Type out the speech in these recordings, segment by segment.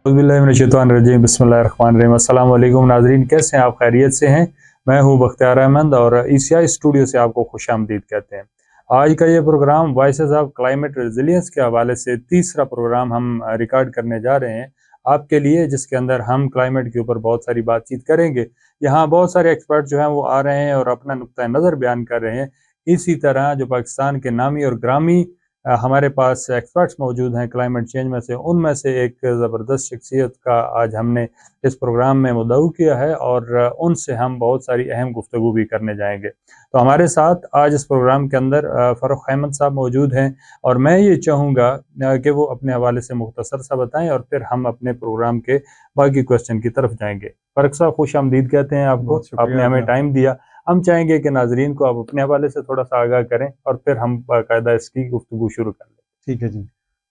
बिस्मिल्लाहिर्रहमानिर्रहीम बिस्मिल्लाहिर्रहमानिर्रहीम। अस्सलाम वालेकुम नाज़रीन, कैसे हैं आप? खैरियत से हैं? मैं हूं बख्तियार अहमद और ईसीआई स्टूडियो से आपको खुशामदीद कहते हैं। आज का ये program voices of climate resilience के हवाले से तीसरा प्रोग्राम हम रिकॉर्ड करने जा रहे हैं आपके लिए, जिसके अंदर हम क्लाइमेट के ऊपर बहुत सारी बातचीत करेंगे। यहाँ बहुत सारे एक्सपर्ट जो हैं वो आ रहे हैं और अपना नुक्ता नज़र बयान कर रहे हैं। इसी तरह जो पाकिस्तान के नामी और ग्रामी हमारे पास एक्सपर्ट्स मौजूद हैं क्लाइमेट चेंज में से, उनमें से एक ज़बरदस्त शख्सियत का आज हमने इस प्रोग्राम में मुद्दऊ किया है और उनसे हम बहुत सारी अहम गुफ्तगू भी करने जाएंगे। तो हमारे साथ आज इस प्रोग्राम के अंदर फ़ारूक अहमद साहब मौजूद हैं और मैं ये चाहूँगा कि वो अपने हवाले से मुख्तसर सा बताएं और फिर हम अपने प्रोग्राम के बाकी क्वेश्चन की तरफ जाएंगे। फ़ारूक साहब, खुश आमदीद कहते हैं आपको, आपने हमें टाइम दिया। हम चाहेंगे कि नाजरीन को आप अपने हवाले से थोड़ा सा आगाह करें और फिर हम बाकायदा इसकी गुफ्तगू शुरू कर लें। ठीक है जी।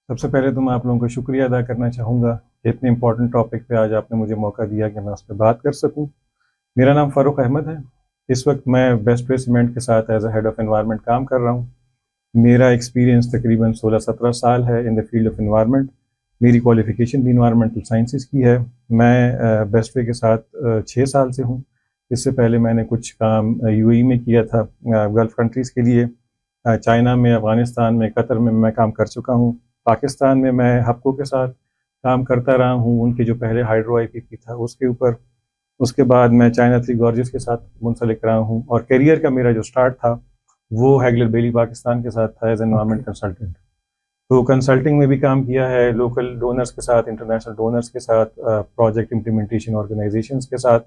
सबसे पहले तो मैं आप लोगों का शुक्रिया अदा करना चाहूँगा कि इतने इम्पोर्टेंट टॉपिक पे आज आपने मुझे मौका दिया कि मैं उस पर बात कर सकूँ। मेरा नाम फ़ारूक अहमद है। इस वक्त मैं बेस्ट वे सीमेंट के साथ as a head of environment काम कर रहा हूँ। मेरा एक्सपीरियंस तकरीबन 16-17 साल है in the field of environment. मेरी क्वालिफ़िकेशन भी इन्वायरमेंटल साइंसेस की है। मैं बेस्ट वे के साथ 6 साल से हूँ। इससे पहले मैंने कुछ काम यूएई में किया था, गल्फ़ कंट्रीज़ के लिए। चाइना में, अफ़गानिस्तान में, कतर में मैं काम कर चुका हूँ। पाकिस्तान में मैं हपको के साथ काम करता रहा हूँ, उनके जो पहले हाइड्रो आईपीपी था उसके ऊपर। उसके बाद मैं चाइना 3 गॉर्जेस के साथ मुंसलिक रहा हूँ और करियर का मेरा जो स्टार्ट था वो हैगलर बेली पाकिस्तान के साथ था एज एनवायरनमेंट कंसल्टेंट। तो कंसल्टिंग में भी काम किया है, लोकल डोनर्स के साथ, इंटरनेशनल डोनर्स के साथ, प्रोजेक्ट इम्प्लीमेंटेशन ऑर्गेनाइजेशंस के साथ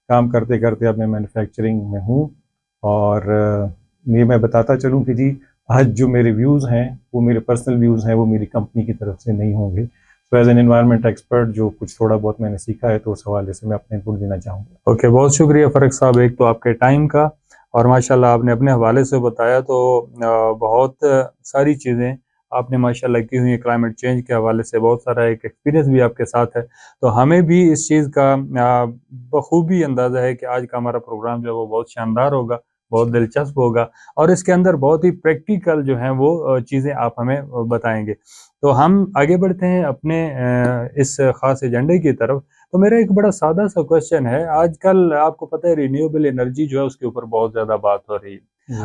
काम करते करते अब मैं मैन्युफैक्चरिंग में हूँ। और ये मैं बताता चलूँ कि जी आज जो मेरे व्यूज़ हैं वो मेरे पर्सनल व्यूज़ हैं, वो मेरी कंपनी की तरफ से नहीं होंगे। तो एज एन एनवायरनमेंट एक्सपर्ट जो कुछ थोड़ा बहुत मैंने सीखा है तो उस हवाले से मैं अपने इनपुट देना चाहूँगा। ओके, बहुत शुक्रिया फ़ारूक साहब, एक तो आपके टाइम का और माशाल्लाह आपने अपने हवाले से बताया। तो बहुत सारी चीज़ें आपने माशाल्लाह की हुई है क्लाइमेट चेंज के हवाले से, बहुत सारा एक एक्सपीरियंस भी आपके साथ है। तो हमें भी इस चीज़ का बखूबी अंदाज़ा है कि आज का हमारा प्रोग्राम जो है वो बहुत शानदार होगा, बहुत दिलचस्प होगा और इसके अंदर बहुत ही प्रैक्टिकल जो हैं वो चीज़ें आप हमें बताएंगे। तो हम आगे बढ़ते हैं अपने इस ख़ास एजेंडे की तरफ। तो मेरा एक बड़ा सादा सा क्वेश्चन है, आजकल आपको पता है रिन्यूएबल एनर्जी जो है उसके ऊपर बहुत ज़्यादा बात हो रही है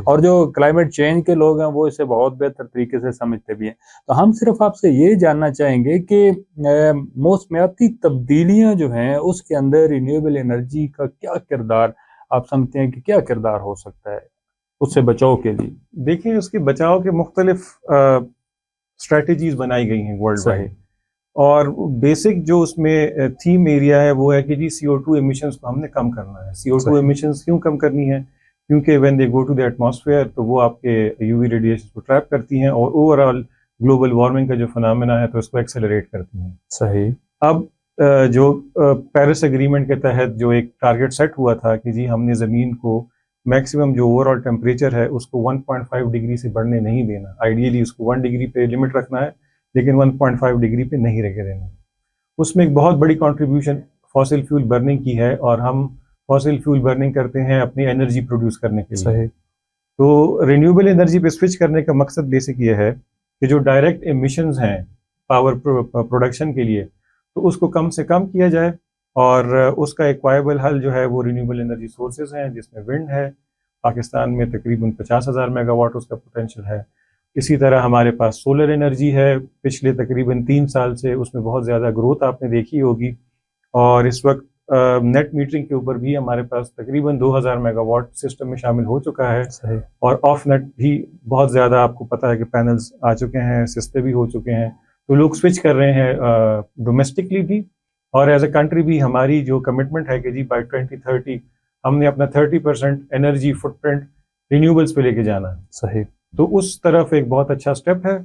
और जो क्लाइमेट चेंज के लोग हैं वो इसे बहुत बेहतर तरीके से समझते भी हैं। तो हम सिर्फ आपसे ये जानना चाहेंगे कि मौसमियाती तब्दीलियां जो हैं उसके अंदर रिन्यूएबल एनर्जी का क्या किरदार आप समझते हैं कि क्या किरदार हो सकता है उससे बचाव के लिए? देखिए, उसके बचाव के मुख्तलिफ स्ट्रेटजीज बनाई गई हैं वर्ल्ड वाइड और बेसिक जो उसमें थीम एरिया है वो है कि जी CO2 एमिशंस को हमने कम करना है। CO2 एमिशंस क्यों कम करनी है? क्योंकि when they go to the atmosphere तो वो आपके यूवी रेडिएशन को ट्रैप करती हैं और ओवरऑल ग्लोबल वार्मिंग का जो फिनोमेना है तो उसको एक्सेलरेट करती हैं। सही। अब जो पेरिस एग्रीमेंट के तहत जो एक टारगेट सेट हुआ था कि जी हमने ज़मीन को मैक्सिमम जो ओवरऑल टेम्परेचर है उसको 1.5 डिग्री से बढ़ने नहीं देना, आइडियली उसको 1 डिग्री पे लिमिट रखना है लेकिन 1.5 डिग्री पे नहीं रह देना। उसमें एक बहुत बड़ी कंट्रीब्यूशन फॉसिल फ्यूल बर्निंग की है और हम फॉसिल फ्यूल बर्निंग करते हैं अपनी एनर्जी प्रोड्यूस करने के लिए। सही। तो रिन्यूएबल एनर्जी पे स्विच करने का मकसद बेसिक ये है कि जो डायरेक्ट एमिशंस हैं पावर प्रोडक्शन के लिए तो उसको कम से कम किया जाए और उसका एक वायबल हल जो है वो रिन्यूएबल एनर्जी सोर्सेज हैं, जिसमें विंड है। पाकिस्तान में तकरीबन 50,000 मेगावाट उसका पोटेंशियल है। इसी तरह हमारे पास सोलर एनर्जी है, पिछले तकरीबन 3 साल से उसमें बहुत ज़्यादा ग्रोथ आपने देखी होगी और इस वक्त नेट मीटरिंग के ऊपर भी हमारे पास तकरीबन 2000 मेगावाट सिस्टम में शामिल हो चुका है। सही। और ऑफ नेट भी बहुत ज़्यादा आपको पता है कि पैनल्स आ चुके हैं, सस्ते भी हो चुके हैं। तो लोग स्विच कर रहे हैं डोमेस्टिकली भी और एज ए कंट्री भी। हमारी जो कमिटमेंट है कि जी बाय 2030 हमने अपना 30% एनर्जी फुटप्रिंट रिन्यूएबल्स पे लेके जाना है। सही। तो उस तरफ एक बहुत अच्छा स्टेप है।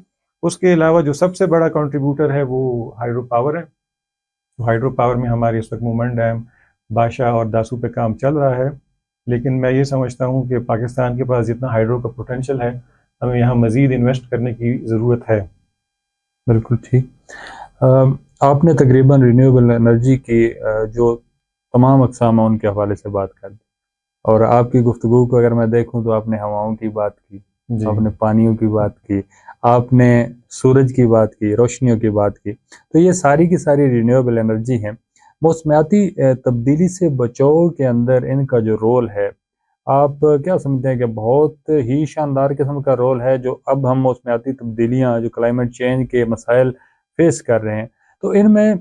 उसके अलावा जो सबसे बड़ा कंट्रीब्यूटर है वो हाइड्रो पावर है। तो हाइड्रो पावर में हमारे इस वक्त मूमन डैम, बादशाह और दासू पे काम चल रहा है, लेकिन मैं ये समझता हूँ कि पाकिस्तान के पास जितना हाइड्रो का पोटेंशियल है हमें यहाँ मज़ीद इन्वेस्ट करने की ज़रूरत है। बिल्कुल ठीक। आपने तकरीबन रिन्यूएबल एनर्जी की जो तमाम अक़साम हैं उनके हवाले से बात कर दी और आपकी गुफ्तगू को अगर मैं देखूं तो आपने हवाओं की बात की, जी आपने पानियों की बात की, आपने सूरज की बात की, रोशनियों की बात की। तो ये सारी की सारी रिन्यूएबल एनर्जी हैं। मौसमियाती तब्दीली से बचाव के अंदर इनका जो रोल है, आप क्या समझते हैं कि बहुत ही शानदार किस्म का रोल है, जो अब हम मौसमियाती तब्दीलियाँ, जो क्लाइमेट चेंज के मसाइल फेस कर रहे हैं, तो इनमें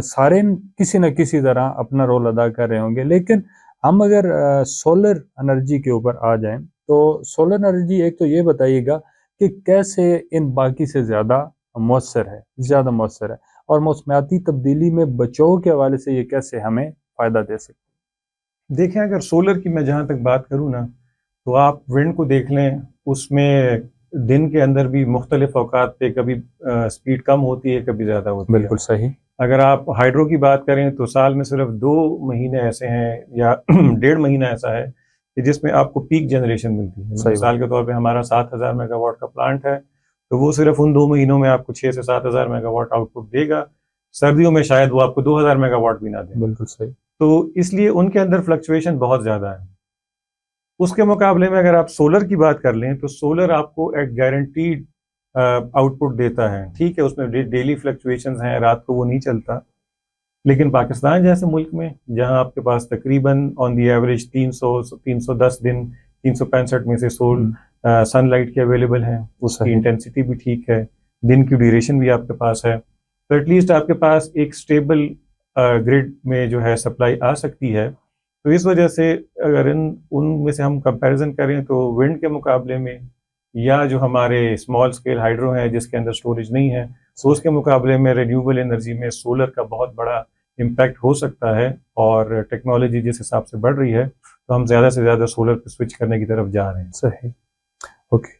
सारे किसी न किसी तरह अपना रोल अदा कर रहे होंगे। लेकिन हम अगर सोलर एनर्जी के ऊपर आ जाएं, तो सोलर एनर्जी एक तो ये बताइएगा कि कैसे इन बाकी से ज़्यादा मौसर है, और मौसमियाती तब्दीली में बचाव के हवाले से ये कैसे हमें फ़ायदा दे सकते देखें, अगर सोलर की मैं जहाँ तक बात करूँ ना, तो आप विंड को देख लें, उसमें दिन के अंदर भी मुख्तलिफ औकात पे कभी स्पीड कम होती है, कभी ज़्यादा हैं? होती है। बिल्कुल सही। अगर आप हाइड्रो की बात करें तो साल में सिर्फ 2 महीने ऐसे हैं या 1.5 महीना ऐसा है कि जिसमें आपको पीक जनरेशन मिलती है। सही बात। मिसाल के तौर पे हमारा 7,000 मेगावाट का प्लांट है, तो वो सिर्फ उन 2 महीनों में आपको 6 से 7 हज़ार मेगावाट आउटपुट देगा। सर्दियों में शायद वो आपको 2,000 मेगावाट भी ना दें। बिल्कुल सही। तो इसलिए उनके अंदर फ्लक्चुएशन बहुत ज़्यादा है। उसके मुकाबले में अगर आप सोलर की बात कर लें, तो सोलर आपको एक गारंटीड आउटपुट देता है। ठीक है, उसमें डेली फ्लक्चुएशंस हैं, रात को वो नहीं चलता, लेकिन पाकिस्तान जैसे मुल्क में जहां आपके पास तकरीबन ऑन दी एवरेज 310 दिन, 365 में से 16 सनलाइट के अवेलेबल हैं, उसकी सही। इंटेंसिटी भी ठीक है, दिन की ड्यूरेशन भी आपके पास है, तो एटलीस्ट आपके पास एक स्टेबल ग्रिड में जो है सप्लाई आ सकती है। तो इस वजह से अगर उनमें से हम कंपैरिजन करें तो विंड के मुकाबले में, या जो हमारे स्मॉल स्केल हाइड्रो है जिसके अंदर स्टोरेज नहीं है, तो उसके मुकाबले में रिन्यूएबल एनर्जी में सोलर का बहुत बड़ा इम्पैक्ट हो सकता है। और टेक्नोलॉजी जिस हिसाब से बढ़ रही है, तो हम ज़्यादा से ज़्यादा सोलर पे स्विच करने की तरफ जा रहे हैं। सही। ओके।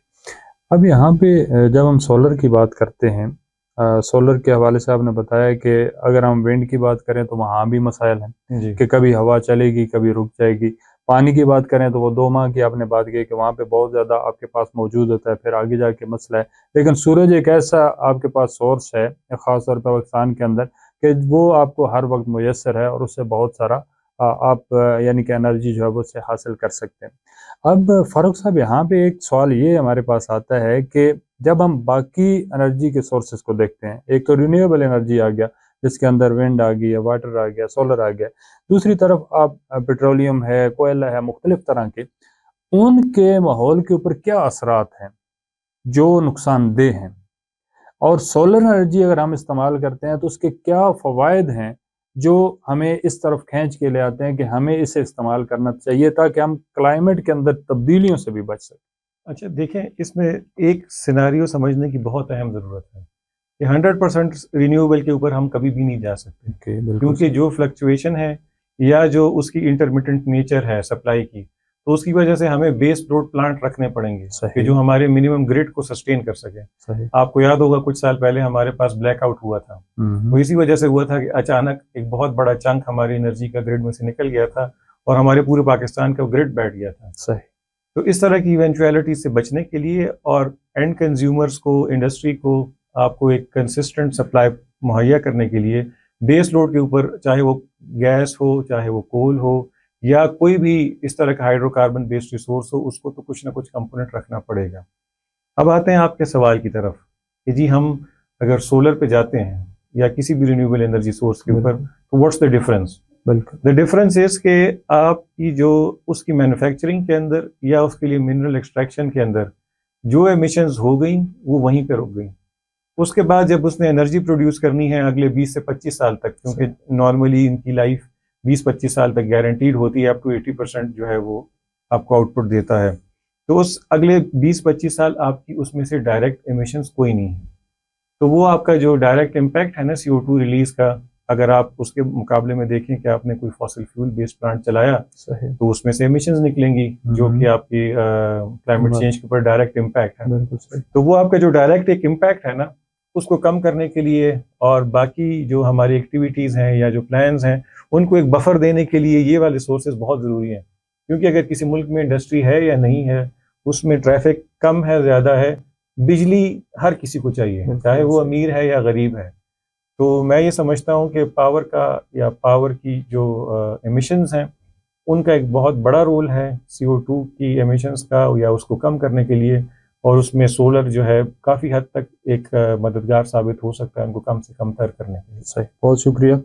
अब यहाँ पे जब हम सोलर की बात करते हैं, सोलर के हवाले से आपने बताया कि अगर हम विंड की बात करें तो वहाँ भी मसाइल हैं जी कि कभी हवा चलेगी, कभी रुक जाएगी। पानी की बात करें तो वो 2 माह की आपने बात की कि वहाँ पे बहुत ज़्यादा आपके पास मौजूद होता है, फिर आगे जाके मसला है। लेकिन सूरज एक ऐसा आपके पास सोर्स है, ख़ास तौर पर पाकिस्तान के अंदर, कि वो आपको हर वक्त मुयस्सर है, और उससे बहुत सारा आप यानी कि एनर्जी जो है वो उससे हासिल कर सकते हैं। अब फ़ारूक साहब, यहाँ पे एक सवाल ये हमारे पास आता है कि जब हम बाकी एनर्जी के सोर्सेज को देखते हैं, एक तो रिन्यूएबल एनर्जी आ गया, जिसके अंदर विंड आ गई, वाटर आ गया, सोलर आ गया। दूसरी तरफ आप पेट्रोलियम है, कोयला है, मुख्तलिफ तरह के, उनके माहौल के ऊपर क्या असरात हैं जो नुकसानदेह हैं? और सोलर एनर्जी अगर हम इस्तेमाल करते हैं तो उसके क्या फ़वाइद हैं जो हमें इस तरफ खींच के ले आते हैं कि हमें इसे इस्तेमाल करना चाहिए, ताकि हम क्लाइमेट के अंदर तब्दीलियों से भी बच सकें? अच्छा, देखें, इसमें एक सिनारियो समझने की बहुत अहम ज़रूरत है कि 100% रिन्यूएबल के ऊपर हम कभी भी नहीं जा सकते, ओके, बिल्कुल क्योंकि सही। जो फ्लक्चुएशन है या जो उसकी इंटरमिटेंट नेचर है सप्लाई की, तो उसकी वजह से हमें बेस लोड प्लांट रखने पड़ेंगे कि सही। जो हमारे मिनिमम ग्रिड को सस्टेन कर सके। सही। आपको याद होगा कुछ साल पहले हमारे पास ब्लैकआउट हुआ था, तो इसी वजह से हुआ था कि अचानक एक बहुत बड़ा चंक हमारी एनर्जी का ग्रिड में से निकल गया था और हमारे पूरे पाकिस्तान का ग्रिड बैठ गया था। सही। तो इस तरह की इवेंचुअलिटी से बचने के लिए और एंड कंज्यूमर्स को, इंडस्ट्री को, आपको एक कंसिस्टेंट सप्लाई मुहैया करने के लिए बेस लोड के ऊपर, चाहे वो गैस हो, चाहे वो कोल हो, या कोई भी इस तरह का हाइड्रोकार्बन बेस्ड रिसोर्स हो, उसको तो कुछ ना कुछ कंपोनेंट रखना पड़ेगा। अब आते हैं आपके सवाल की तरफ कि जी हम अगर सोलर पे जाते हैं या किसी भी रिन्यूएबल एनर्जी सोर्स के ऊपर, तो व्हाट्स द डिफरेंस? बिल्कुल। द डिफरेंस इज के आपकी जो उसकी मैन्युफैक्चरिंग के अंदर या उसके लिए मिनरल एक्सट्रैक्शन के अंदर जो एमिशंस हो गई वो वहीं पे रुक गई। उसके बाद जब उसने एनर्जी प्रोड्यूस करनी है अगले 20 से 25 साल तक, क्योंकि नॉर्मली इनकी लाइफ 20-25 साल तक गारंटीड होती है, अप टू 80% जो है वो आपको आउटपुट देता है, तो उस अगले 20-25 साल आपकी उसमें से डायरेक्ट एमिशंस कोई नहीं है। तो वो आपका जो डायरेक्ट इम्पैक्ट है ना CO2 रिलीज का, अगर आप उसके मुकाबले में देखें कि आपने कोई फॉसिल फ्यूल बेस्ड प्लांट चलाया, तो उसमें से एमिशंस निकलेंगी जो कि आपकी क्लाइमेट चेंज के ऊपर डायरेक्ट इम्पैक्ट है। तो वो आपका जो डायरेक्ट एक इम्पैक्ट है ना, उसको कम करने के लिए और बाकी जो हमारी एक्टिविटीज़ हैं या जो प्लान्स हैं, उनको एक बफर देने के लिए ये वाले सोर्सेज बहुत ज़रूरी हैं। क्योंकि अगर किसी मुल्क में इंडस्ट्री है या नहीं है, उसमें ट्रैफिक कम है, ज़्यादा है, बिजली हर किसी को चाहिए, चाहे वो अमीर है या गरीब है। तो मैं ये समझता हूँ कि पावर का या पावर की जो एमिशंस हैं, उनका एक बहुत बड़ा रोल है CO2 की एमिशंस का, या उसको कम करने के लिए और उसमें सोलर जो है काफ़ी हद तक एक मददगार साबित हो सकता है उनको कम से कम तर करने के लिए। सही, बहुत शुक्रिया।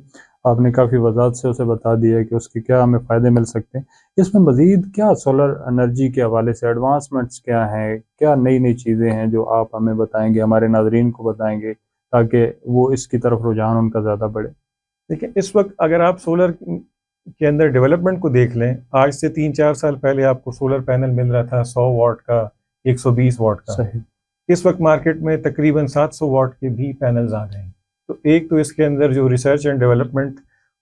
आपने काफ़ी वज़ाहत से उसे बता दिया कि उसके क्या हमें फ़ायदे मिल सकते हैं। इसमें मज़ीद क्या सोलर एनर्जी के हवाले से एडवांसमेंट्स क्या हैं? क्या नई-नई चीज़ें हैं जो आप हमें बताएँगे, हमारे नाज़रीन को बताएँगे ताकि वो इसकी तरफ रुझान उनका ज़्यादा बढ़े? देखिए, इस वक्त अगर आप सोलर के अंदर डेवलपमेंट को देख लें, आज से 3-4 साल पहले आपको सोलर पैनल मिल रहा था 100 वॉट का, 120 वॉट का। सही, इस वक्त मार्केट में तकरीबन 700 वॉट के भी पैनल्स आ गए हैं। तो एक तो इसके अंदर जो रिसर्च एंड डेवलपमेंट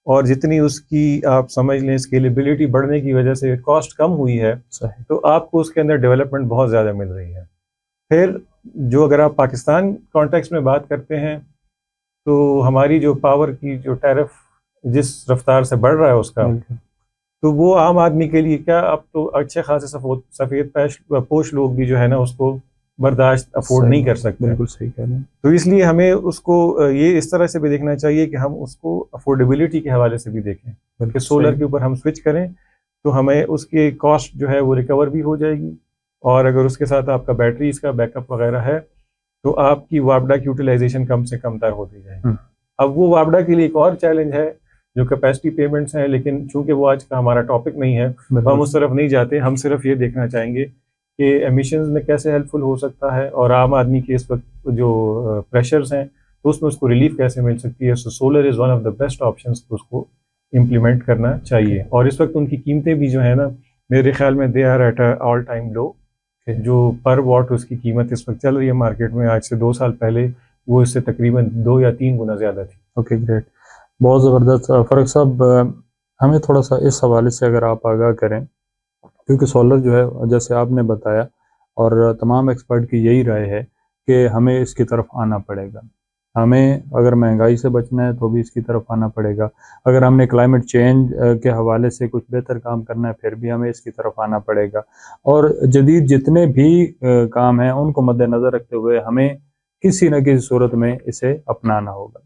और जितनी उसकी आप समझ लें स्केलेबिलिटी बढ़ने की वजह से कॉस्ट कम हुई है, सही, तो आपको उसके अंदर डेवलपमेंट बहुत ज़्यादा मिल रही है। फिर जो अगर आप पाकिस्तान कॉन्टेक्स्ट में बात करते हैं, तो हमारी जो पावर की जो टैरिफ जिस रफ्तार से बढ़ रहा है उसका, बिल्कुल, तो वो आम आदमी के लिए क्या, अब तो अच्छे खासे सफ़ेद पोश लोग भी जो है ना उसको बर्दाश्त अफोर्ड सही नहीं कर बात, सकते। बिल्कुल सही कह रहे हैं। तो इसलिए हमें उसको ये इस तरह से भी देखना चाहिए कि हम उसको अफोर्डेबिलिटी के हवाले से भी देखें कि बिल्कुल सोलर सही, के ऊपर हम स्विच करें तो हमें उसकी कॉस्ट जो है वो रिकवर भी हो जाएगी, और अगर उसके साथ आपका बैटरीज का बैकअप वगैरह है तो आपकी वापडा की यूटिलाइजेशन कम से कम तर होती जाएगी। हुँ, अब वो वापडा के लिए एक और चैलेंज है जो कैपेसिटी पेमेंट्स हैं, लेकिन चूंकि वो आज का हमारा टॉपिक नहीं है तो हम बिल्कुल, उस तरफ नहीं जाते। हम सिर्फ ये देखना चाहेंगे कि एमिशंस में कैसे हेल्पफुल हो सकता है और आम आदमी के इस वक्त जो प्रेशर्स हैं तो उसमें उसको रिलीफ कैसे मिल सकती है। So solar is one of the best options, उसको इम्प्लीमेंट करना चाहिए। ओके, और इस वक्त उनकी कीमतें भी जो है ना, मेरे ख्याल में they are at all time low. Okay, जो पर वॉट उसकी कीमत इस वक्त चल रही है मार्केट में, आज से 2 साल पहले वो इससे तकरीबन 2 या 3 गुना ज़्यादा थी। Okay, great. बहुत ज़बरदस्त। फ़ारूक साहब, हमें थोड़ा-सा इस हवाले से अगर आप आगाह करें, क्योंकि सोलर जो है जैसे आपने बताया और तमाम एक्सपर्ट की यही राय है कि हमें इसकी तरफ आना पड़ेगा। हमें अगर महंगाई से बचना है तो भी इसकी तरफ आना पड़ेगा। अगर हमने क्लाइमेट चेंज के हवाले से कुछ बेहतर काम करना है फिर भी हमें इसकी तरफ आना पड़ेगा। और जदीद जितने भी काम हैं उनको मद्देनज़र रखते हुए हमें किसी न किसी सूरत में इसे अपनाना होगा।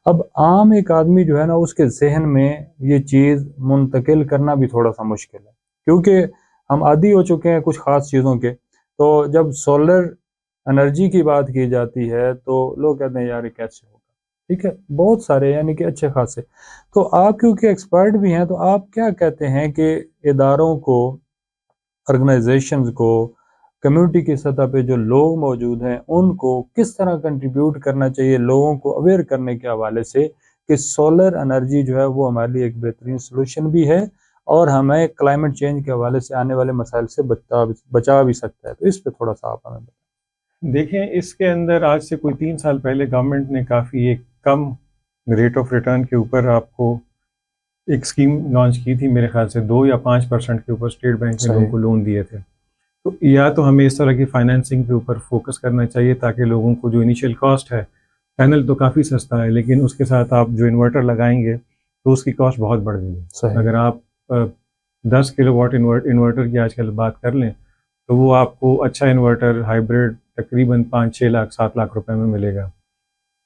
अब आम एक आदमी जो है ना उसके ज़हन में ये चीज़ मुंतकिल करना भी थोड़ा-सा मुश्किल है, क्योंकि हम आदी हो चुके हैं कुछ ख़ास चीज़ों के। तो जब सोलर एनर्जी की बात की जाती है तो लोग कहते हैं यार ये कैसे होगा? ठीक है, बहुत सारे यानी कि अच्छे ख़ासे। तो आप क्योंकि एक्सपर्ट भी हैं तो आप क्या कहते हैं कि इदारों को, ऑर्गेनाइजेशंस को, कम्युनिटी की सतह पे जो लोग मौजूद हैं, उनको किस तरह कंट्रीब्यूट करना चाहिए लोगों को अवेयर करने के हवाले से कि सोलर एनर्जी जो है वो हमारे लिए एक बेहतरीन सॉल्यूशन भी है और हमें क्लाइमेट चेंज के हवाले से आने वाले मसाइल से बचा भी सकता है। तो इस पे थोड़ा-सा आप हमें बताएँ। देखें, इसके अंदर आज से कोई 3 साल पहले गवर्नमेंट ने काफ़ी एक कम रेट ऑफ रिटर्न के ऊपर आपको एक स्कीम लॉन्च की थी। मेरे ख्याल से 2 या 5% के ऊपर स्टेट बैंक ने लोगों सही, को लोन दिए थे। तो या तो हमें इस तरह की फाइनेंसिंग के ऊपर फोकस करना चाहिए ताकि लोगों को जो इनिशियल कॉस्ट है, पैनल तो काफ़ी सस्ता है लेकिन उसके साथ आप जो इन्वर्टर लगाएंगे तो उसकी कॉस्ट बहुत बढ़ गई है। सही, अगर आप 10 किलोवाट इन्वर्टर की आजकल बात कर लें तो वो आपको अच्छा इन्वर्टर हाइब्रिड तकरीबन 5-6 लाख 7 लाख रुपए में मिलेगा।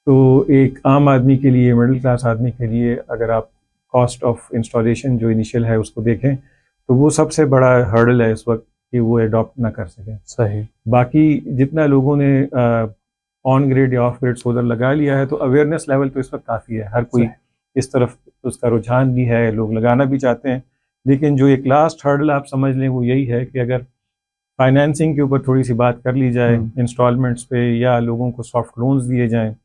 तो एक आम आदमी के लिए, मिडिल क्लास आदमी के लिए, अगर आप कॉस्ट ऑफ इंस्टॉलेशन जो इनिशियल है उसको देखें तो वो सबसे बड़ा हर्डल है इस वक्त कि वो अडॉप्ट ना कर सकें। सही, बाकी जितना लोगों ने ऑन ग्रिड या ऑफ ग्रिड सोलर लगा लिया है तो अवेयरनेस लेवल तो इस वक्त काफ़ी है, हर सही, कोई इस तरफ उसका रुझान भी है, लोग लगाना भी चाहते हैं। लेकिन जो एक लास्ट हर्डल आप समझ लें वो यही है कि अगर फाइनेंसिंग के ऊपर थोड़ी सी बात कर ली जाए हुँ, इंस्टॉलमेंट्स पे, या लोगों को सॉफ्ट लोन्स दिए जाएं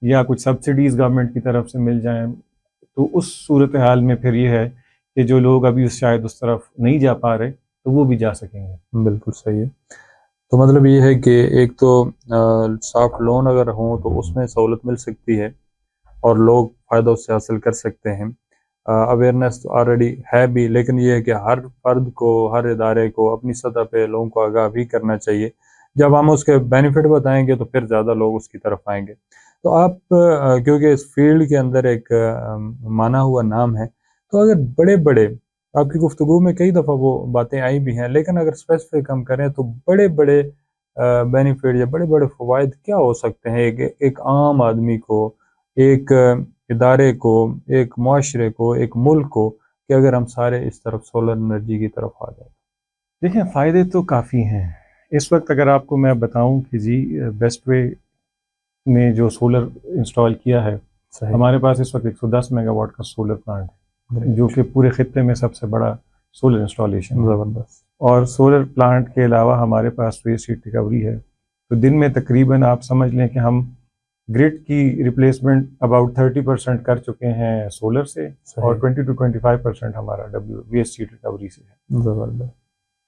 या कुछ सब्सिडीज़ गवर्नमेंट की तरफ से मिल जाएं, तो उस सूरत हाल में फिर ये है कि जो लोग अभी शायद उस तरफ नहीं जा पा रहे तो वो भी जा सकेंगे। बिल्कुल सही है। तो मतलब ये है कि एक तो सॉफ्ट लोन अगर हों तो उसमें सहूलत मिल सकती है और लोग फ़ायदा उससे हासिल कर सकते हैं। अवेयरनेस तो ऑलरेडी है भी, लेकिन ये है कि हर फ़र्द को, हर इदारे को अपनी सतह पे लोगों को आगाह भी करना चाहिए। जब हम उसके बेनिफिट बताएँगे तो फिर ज़्यादा लोग उसकी तरफ आएँगे। तो आप क्योंकि इस फ़ील्ड के अंदर एक माना हुआ नाम है, तो अगर बड़े-बड़े, आपकी गुफ्तगू में कई दफ़ा वो बातें आई भी हैं, लेकिन अगर स्पेसिफ़िक हम करें तो बड़े-बड़े बेनिफिट या बड़े-बड़े फ़वाइद क्या हो सकते हैं एक एक आम आदमी को, एक इदारे को, एक मुआशरे को, एक मुल्क को, कि अगर हम सारे इस तरफ सोलर एनर्जी की तरफ आ जाएँ? देखिए, फ़ायदे तो काफ़ी हैं, इस वक्त अगर आपको मैं बताऊं कि जी बेस्टवे ने जो सोलर इंस्टॉल किया है, हमारे पास इस वक्त 110 मेगावाट का सोलर प्लांट है, जो कि पूरे खित्ते में सबसे बड़ा सोलर इंस्टॉलेशन है। ज़बरदस्त। और सोलर प्लांट के अलावा हमारे पास वेस्ट हीट रिकवरी है। तो दिन में तकरीबन आप समझ लें कि हम ग्रिड की रिप्लेसमेंट अबाउट 30% कर चुके हैं सोलर से, और 20 to 25% हमारा वेस्ट हीट रिकवरी से है। ज़बरदस्त।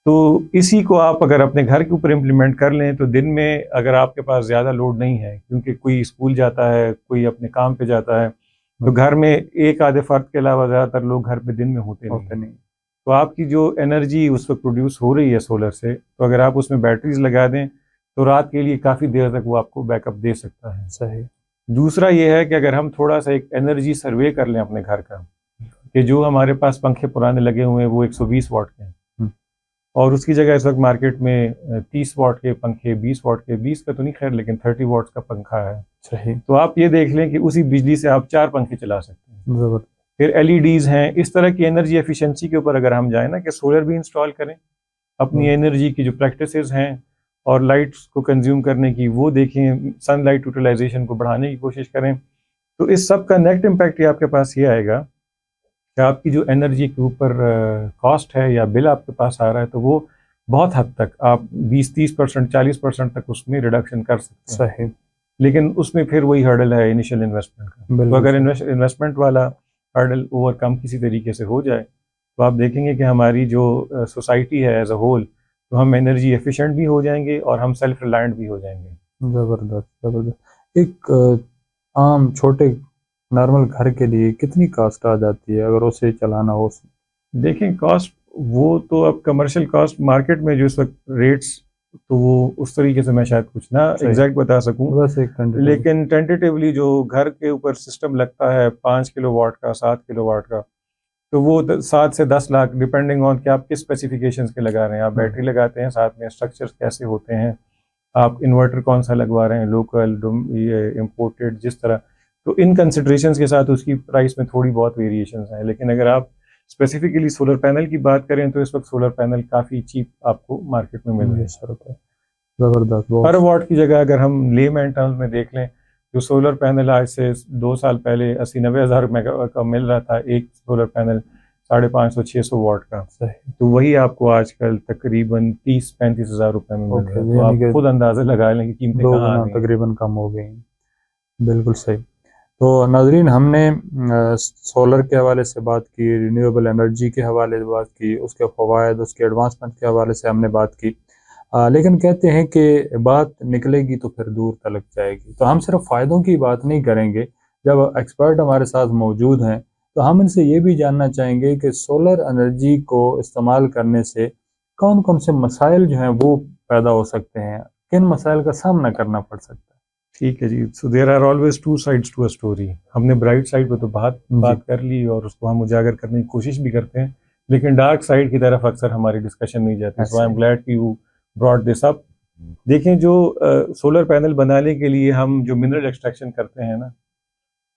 तो इसी को आप अगर अपने घर के ऊपर इम्प्लीमेंट कर लें तो दिन में अगर आपके पास ज़्यादा लोड नहीं है, क्योंकि कोई स्कूल जाता है, कोई अपने काम पे जाता है, तो घर में एक आधे फर्द के अलावा ज़्यादातर लोग घर पे दिन में होते नहीं। तो आपकी जो एनर्जी उस वक्त प्रोड्यूस हो रही है सोलर से, तो अगर आप उसमें बैटरीज लगा दें तो रात के लिए काफ़ी देर तक वो आपको बैकअप दे सकता है। सही। दूसरा ये है कि अगर हम थोड़ा सा एक एनर्जी सर्वे कर लें अपने घर का, कि जो हमारे पास पंखे पुराने लगे हुए हैं वो 120 वाट के हैं, और उसकी जगह इस वक्त मार्केट में 30 वाट के पंखे, 20 वाट के, 20 का तो नहीं खैर, लेकिन 30 वाट का पंखा है। सही। तो आप ये देख लें कि उसी बिजली से आप 4 पंखे चला सकते हैं। ज़बरदस्त। फिर एलईडीज हैं। इस तरह की एनर्जी एफिशिएंसी के ऊपर अगर हम जाएं ना, कि सोलर भी इंस्टॉल करें, अपनी एनर्जी की जो प्रैक्टिसेस हैं और लाइट्स को कंज्यूम करने की वो देखें, सनलाइट यूटिलाइजेशन को बढ़ाने की कोशिश करें, तो इस सब का नेट इम्पैक्ट ये आपके पास ये आएगा कि आपकी जो एनर्जी के ऊपर कॉस्ट है या बिल आपके पास आ रहा है, तो वो बहुत हद तक आप 20-30%, 40% तक उसमें रिडक्शन कर सकते हैं। सही। लेकिन उसमें फिर वही हर्डल है इनिशियल इन्वेस्टमेंट का। तो अगर इन्वेस्टमेंट वाला हर्डल ओवरकम किसी तरीके से हो जाए, तो आप देखेंगे कि हमारी जो सोसाइटी है एज अ होल, तो हम एनर्जी एफिशिएंट भी हो जाएंगे और हम सेल्फ रिलायंट भी हो जाएंगे। ज़बरदस्त ज़बरदस्त। एक आम छोटे नॉर्मल घर के लिए कितनी कॉस्ट आ जाती है अगर उसे चलाना हो? देखें कॉस्ट वो तो अब कमर्शियल कॉस्ट मार्केट में जो इस वक्त रेट्स, तो वो उस तरीके से मैं शायद कुछ ना एग्जैक्ट बता सकूं, बस एक लेकिन टेंटेटिवली जो घर के ऊपर सिस्टम लगता है 5 किलोवाट का, 7 किलोवाट का, तो वो 7 से 10 लाख डिपेंडिंग ऑन कि आप किस स्पेसिफिकेशंस के लगा रहे हैं। आप बैटरी लगाते हैं, साथ में स्ट्रक्चर्स कैसे होते हैं, आप इन्वर्टर कौन सा लगवा रहे हैं, लोकल, ये इम्पोर्टेड, जिस तरह, तो इन कंसिडरेशंस के साथ उसकी प्राइस में थोड़ी बहुत वेरिएशंस हैं। लेकिन अगर आप स्पेसिफिकली सोलर पैनल की बात करें तो इस वक्त सोलर पैनल काफ़ी चीप आपको मार्केट में मिल रहे हैं। ज़बरदस्त। पर वाट की जगह अगर हम लेमैन टर्म्स में देख लें, जो सोलर पैनल आज से 2 साल पहले 80-90 हज़ार का मिल रहा था, एक सोलर पैनल 550-600 वाट का, तो वही आपको आजकल तकरीबन 30-35 हज़ार रुपये में मिल रहा है। तो आप खुद अंदाज़ा लगा लें कि कीमतें कहाँ आ गई, तकरीबन कम हो गई। बिल्कुल सही। तो नाजरीन, हमने सोलर के हवाले से बात की, रिन्यूएबल एनर्जी के हवाले से बात की, उसके फ़वाइद, उसके एडवांसमेंट के हवाले से हमने बात की, लेकिन कहते हैं कि बात निकलेगी तो फिर दूर तलक जाएगी। तो हम सिर्फ फ़ायदों की बात नहीं करेंगे। जब एक्सपर्ट हमारे साथ मौजूद हैं तो हम इनसे ये भी जानना चाहेंगे कि सोलर एनर्जी को इस्तेमाल करने से कौन कौन से मसाइल जो हैं वो पैदा हो सकते हैं, किन मसाइल का सामना करना पड़ सकता है। ठीक है जी। So there are always 2 sides to a story. हमने ब्राइट साइड पे तो बात कर ली और उसको हम उजागर करने की कोशिश भी करते हैं, लेकिन डार्क साइड की तरफ अक्सर हमारी डिस्कशन नहीं जाती। सो आई एम ग्लैड कि यू ब्रॉट दिस अप। देखें, जो सोलर पैनल बनाने के लिए हम जो मिनरल एक्सट्रैक्शन करते हैं ना,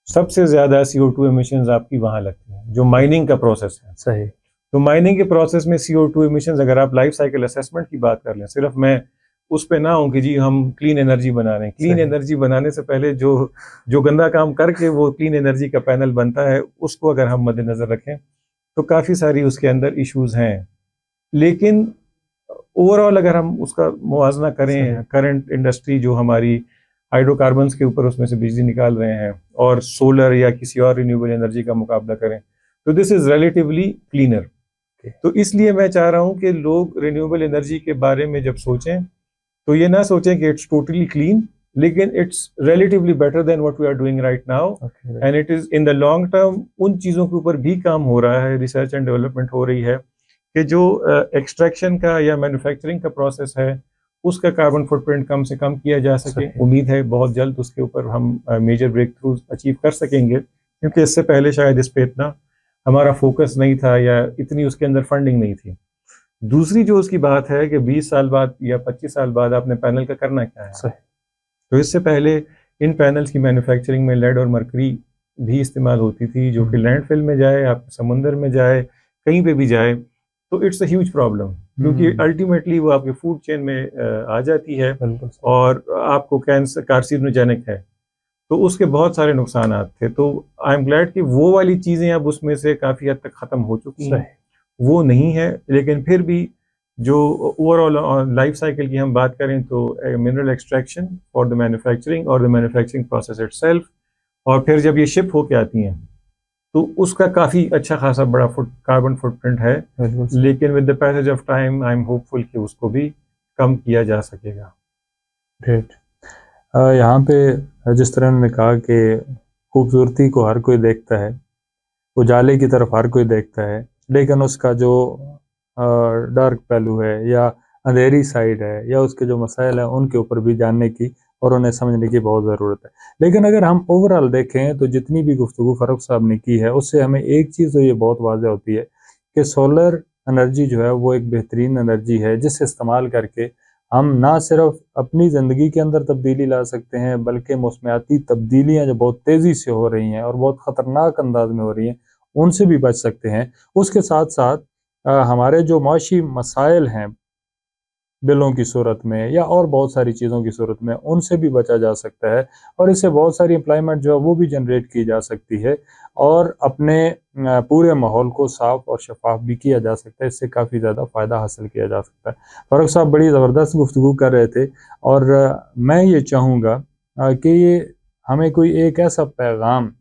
सबसे ज़्यादा CO2 एमिशंस आपकी वहाँ लगती हैं, जो माइनिंग का प्रोसेस है। सही। तो माइनिंग के प्रोसेस में CO2 एमिशंस, अगर आप लाइफ साइकिल असेसमेंट की बात कर लें, सिर्फ मैं उस पे ना हूँ कि जी हम क्लीन एनर्जी बना रहे हैं। क्लीन एनर्जी बनाने से पहले जो गंदा काम करके वो क्लीन एनर्जी का पैनल बनता है, उसको अगर हम मद्देनजर रखें तो काफ़ी सारी उसके अंदर इश्यूज हैं। लेकिन ओवरऑल अगर हम उसका मुवाजना करें, करंट इंडस्ट्री जो हमारी हाइड्रोकार्बन्स के ऊपर उसमें से बिजली निकाल रहे हैं, और सोलर या किसी और रिन्यूएबल एनर्जी का मुकाबला करें, तो दिस इज़ रिलेटिवली क्लीनर। तो इसलिए मैं चाह रहा हूँ कि लोग रिन्यूएबल एनर्जी के बारे में जब सोचें तो ये ना सोचें कि इट्स टोटली क्लीन, लेकिन it's relatively better than what we are doing right now, and it is in the long term. उन चीज़ों के ऊपर भी काम हो रहा है, रिसर्च एंड डेवलपमेंट हो रही है कि जो एक्सट्रैक्शन का या मैन्युफैक्चरिंग का प्रोसेस है उसका कार्बन फुटप्रिंट कम से कम किया जा सके। उम्मीद है बहुत जल्द उसके ऊपर हम मेजर ब्रेक थ्रू अचीव कर सकेंगे, क्योंकि इससे पहले शायद इस पे इतना हमारा फोकस नहीं था या इतनी उसके अंदर फंडिंग नहीं थी। दूसरी जो उसकी बात है कि 20 साल बाद या 25 साल बाद आपने पैनल का करना क्या है। तो इससे पहले इन पैनल्स की मैन्युफैक्चरिंग में लेड और मरकरी भी इस्तेमाल होती थी, जो कि लैंडफिल में जाए, आप समुंदर में जाए, कहीं पे भी जाए, तो इट्स अ ह्यूज प्रॉब्लम। क्योंकि अल्टीमेटली वो आपके फूड चेन में आ जाती है और आपको कैंसर कार्सिनोजेनिक है, तो उसके बहुत सारे नुकसान थे। तो आई एम ग्लैड कि वो वाली चीज़ें अब उसमें से काफ़ी हद तक ख़त्म हो चुकी हैं, वो नहीं है। लेकिन फिर भी जो ओवरऑल लाइफ साइकिल की हम बात करें तो mineral extraction for the manufacturing और द मैन्युफैक्चरिंग प्रोसेस इटसेल्फ, और फिर जब ये शिप होके आती हैं तो उसका काफ़ी अच्छा खासा बड़ा कार्बन फुटप्रिंट है। लेकिन with the passage of time I am hopeful कि उसको भी कम किया जा सकेगा। ग्रेट। यहाँ पे जिस तरह उन्होंने कहा कि खूबसूरती को हर कोई देखता है, उजाले की तरफ हर कोई देखता है, लेकिन उसका जो डार्क पहलू है या अंधेरी साइड है या उसके जो मसाइल हैं उनके ऊपर भी जानने की और उन्हें समझने की बहुत ज़रूरत है। लेकिन अगर हम ओवरऑल देखें तो जितनी भी गुफ्तगू फ़ारूक साहब ने की है उससे हमें एक चीज़ तो ये बहुत वाज़ेह होती है कि सोलर एनर्जी जो है वो एक बेहतरीन एनर्जी है जिससे इस्तेमाल करके हम ना सिर्फ अपनी ज़िंदगी के अंदर तब्दीली ला सकते हैं बल्कि मौसमियाती तब्दीलियाँ जो बहुत तेज़ी से हो रही हैं और बहुत ख़तरनाक अंदाज में हो रही हैं उनसे भी बच सकते हैं। उसके साथ साथ हमारे जो माशी मसाइल हैं बिलों की सूरत में या और बहुत सारी चीज़ों की सूरत में उनसे भी बचा जा सकता है और इससे बहुत सारी एम्प्लॉयमेंट जो है वो भी जनरेट की जा सकती है और अपने पूरे माहौल को साफ़ और शफाफ भी किया जा सकता है। इससे काफ़ी ज़्यादा फ़ायदा हासिल किया जा सकता है। फ़ारूक साहब बड़ी ज़बरदस्त गुफ्तगू कर रहे थे और मैं ये चाहूँगा कि ये हमें कोई एक ऐसा पैगाम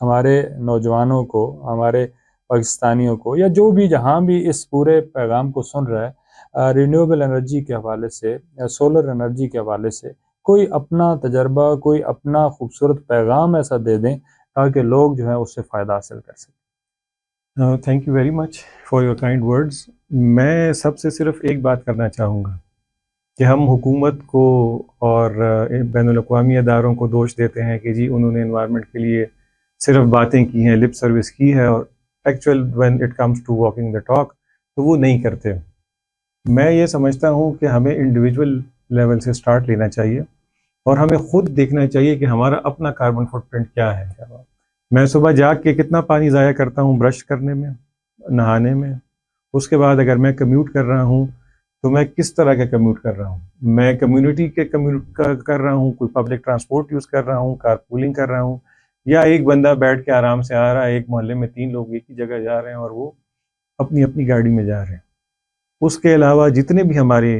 हमारे नौजवानों को, हमारे पाकिस्तानियों को या जो भी जहाँ भी इस पूरे पैगाम को सुन रहा है रिन्यूएबल एनर्जी के हवाले से या सोलर एनर्जी के हवाले से कोई अपना तजर्बा, कोई अपना खूबसूरत पैगाम ऐसा दे दें ताकि लोग जो है उससे फ़ायदा हासिल कर सकें। Thank you very much for your kind words. मैं सबसे सिर्फ एक बात करना चाहूँगा कि हम हुकूमत को और बैनुल-अक़वामी अदारों को दोष देते हैं कि जी उन्होंने एनवायरनमेंट के लिए सिर्फ बातें की हैं, लिप सर्विस की है, और actual when it comes to walking the talk तो वो नहीं करते। मैं ये समझता हूँ कि हमें इंडिविजुअल लेवल से स्टार्ट लेना चाहिए और हमें खुद देखना चाहिए कि हमारा अपना कार्बन फुटप्रिंट क्या है। मैं सुबह जाग के कितना पानी ज़ाया करता हूँ ब्रश करने में, नहाने में। उसके बाद अगर मैं कम्यूट कर रहा हूँ तो मैं किस तरह का कम्यूट कर रहा हूँ, मैं कम्युनिटी के कम्यूट कर रहा हूँ, कोई पब्लिक ट्रांसपोर्ट यूज़ कर रहा हूँ, कारपूलिंग कर रहा हूँ, या एक बंदा बैठ के आराम से आ रहा है, एक मोहल्ले में 3 लोग एक ही जगह जा रहे हैं और वो अपनी अपनी गाड़ी में जा रहे हैं। उसके अलावा जितने भी हमारे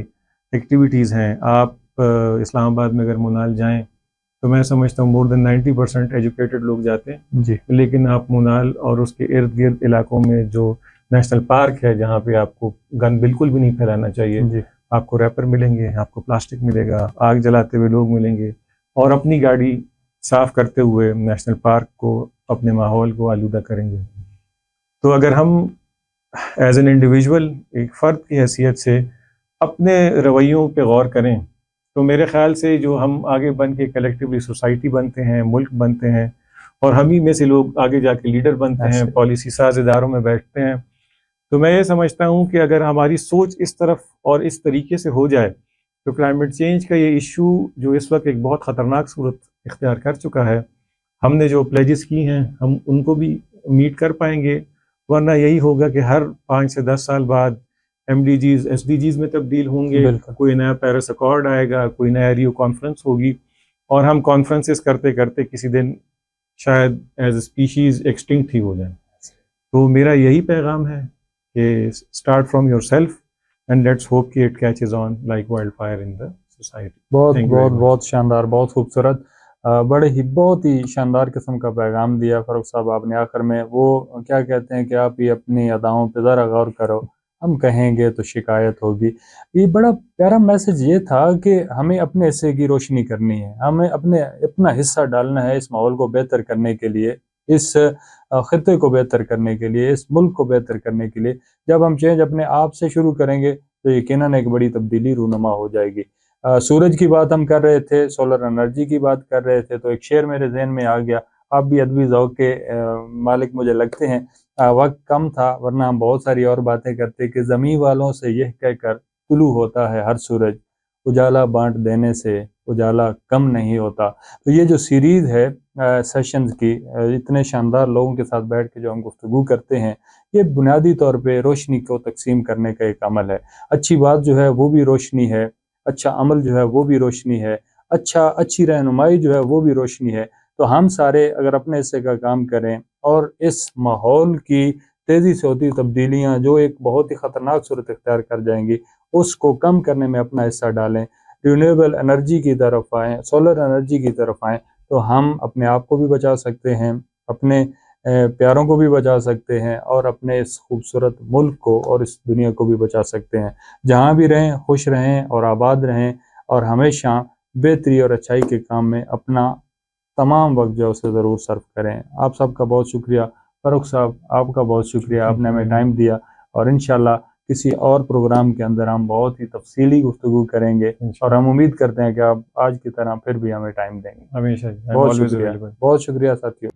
एक्टिविटीज़ हैं, आप इस्लामाबाद में अगर मुनाल जाएं तो मैं समझता हूँ मोर देन 90% एजुकेटेड लोग जाते हैं जी। लेकिन आप मुनाल और उसके इर्द गिर्द इलाकों में जो नेशनल पार्क है जहाँ पे आपको गन बिल्कुल भी नहीं फैलाना चाहिए जी। आपको रैपर मिलेंगे, आपको प्लास्टिक मिलेगा, आग जलाते हुए लोग मिलेंगे और अपनी गाड़ी साफ करते हुए नेशनल पार्क को, अपने माहौल को आलूदा करेंगे। तो अगर हम एज एन इंडिविजुअल एक फ़र्द की हैसियत से अपने रवैयों पे गौर करें तो मेरे ख़्याल से जो हम आगे बन के कलेक्टिवली सोसाइटी बनते हैं, मुल्क बनते हैं और हम ही में से लोग आगे जाके लीडर बनते हैं, पॉलिसी साज इदारों में बैठते हैं, तो मैं ये समझता हूँ कि अगर हमारी सोच इस तरफ और इस तरीके से हो जाए तो क्लाइमेट चेंज का ये इशू जो इस वक्त एक बहुत ख़तरनाक सूरत इख्तियार कर चुका है, हमने जो प्लेजेस की हैं हम उनको भी मीट कर पाएंगे। वरना यही होगा कि हर 5 से 10 साल बाद MDGs SDGs में तब्दील होंगे, कोई नया पेरिस अकॉर्ड आएगा, कोई नया रियो कॉन्फ्रेंस होगी और हम कॉन्फ्रेंसेस करते करते किसी दिन शायद एज ए स्पीशीज़ एक्सटिंक्ट ही हो जाए। तो मेरा यही पैगाम है कि start from yourself and let's hope कि it catches on like wild fire in the society. बहुत शानदार, बहुत खूबसूरत, बहुत ही शानदार किस्म का पैगाम दिया फ़ारूक साहब आपने आखिर में। वो क्या कहते हैं कि आप ही अपनी अदाओं पे ज़रा गौर करो, हम कहेंगे तो शिकायत होगी। ये बड़ा प्यारा मैसेज ये था कि हमें अपने हिस्से की रोशनी करनी है, हमें अपना हिस्सा डालना है इस माहौल को बेहतर करने के लिए, इस खित्ते को बेहतर करने के लिए, इस मुल्क को बेहतर करने के लिए। जब हम चेंज अपने आप से शुरू करेंगे तो यकीनन एक बड़ी तब्दीली रूनुमा हो जाएगी। सूरज की बात हम कर रहे थे, सोलर एनर्जी की बात कर रहे थे, तो एक शेर मेरे जहन में आ गया। आप भी अदबी ज़ौक़ के मालिक मुझे लगते हैं। वक्त कम था वरना हम बहुत सारी और बातें करते कि ज़मीं वालों से यह कहकर तुलू होता है हर सूरज, उजाला बांट देने से उजाला कम नहीं होता। तो ये जो सीरीज़ है सेशंस की, इतने शानदार लोगों के साथ बैठ के जो हम गुफ्तगू करते हैं, ये बुनियादी तौर पे रोशनी को तकसीम करने का एक अमल है। अच्छी बात जो है वो भी रोशनी है, अच्छा अमल जो है वो भी रोशनी है, अच्छी रहनुमाई जो है वो भी रोशनी है। तो हम सारे अगर अपने हिस्से का काम करें और इस माहौल की तेज़ी से होती तब्दीलियाँ जो एक बहुत ही ख़तरनाक सूरत इख्तियार कर जाएंगी, उसको कम करने में अपना हिस्सा डालें, रिन्यूएबल एनर्जी की तरफ आएँ, सोलर एनर्जी की तरफ आएँ, तो हम अपने आप को भी बचा सकते हैं, अपने प्यारों को भी बचा सकते हैं और अपने इस खूबसूरत मुल्क को और इस दुनिया को भी बचा सकते हैं। जहाँ भी रहें खुश रहें और आबाद रहें और हमेशा बेहतरी और अच्छाई के काम में अपना तमाम वक्त जो है उसे ज़रूर सर्व करें। आप सबका बहुत शुक्रिया। फ़ारूक साहब, आपका बहुत शुक्रिया, आपने हमें टाइम दिया और इंशाल्लाह किसी और प्रोग्राम के अंदर हम बहुत ही तफसीली गुफ्तगू करेंगे और हम उम्मीद करते हैं कि आप आज की तरह फिर भी हमें टाइम देंगे। हमेशा बहुत शुक्रिया साथियों।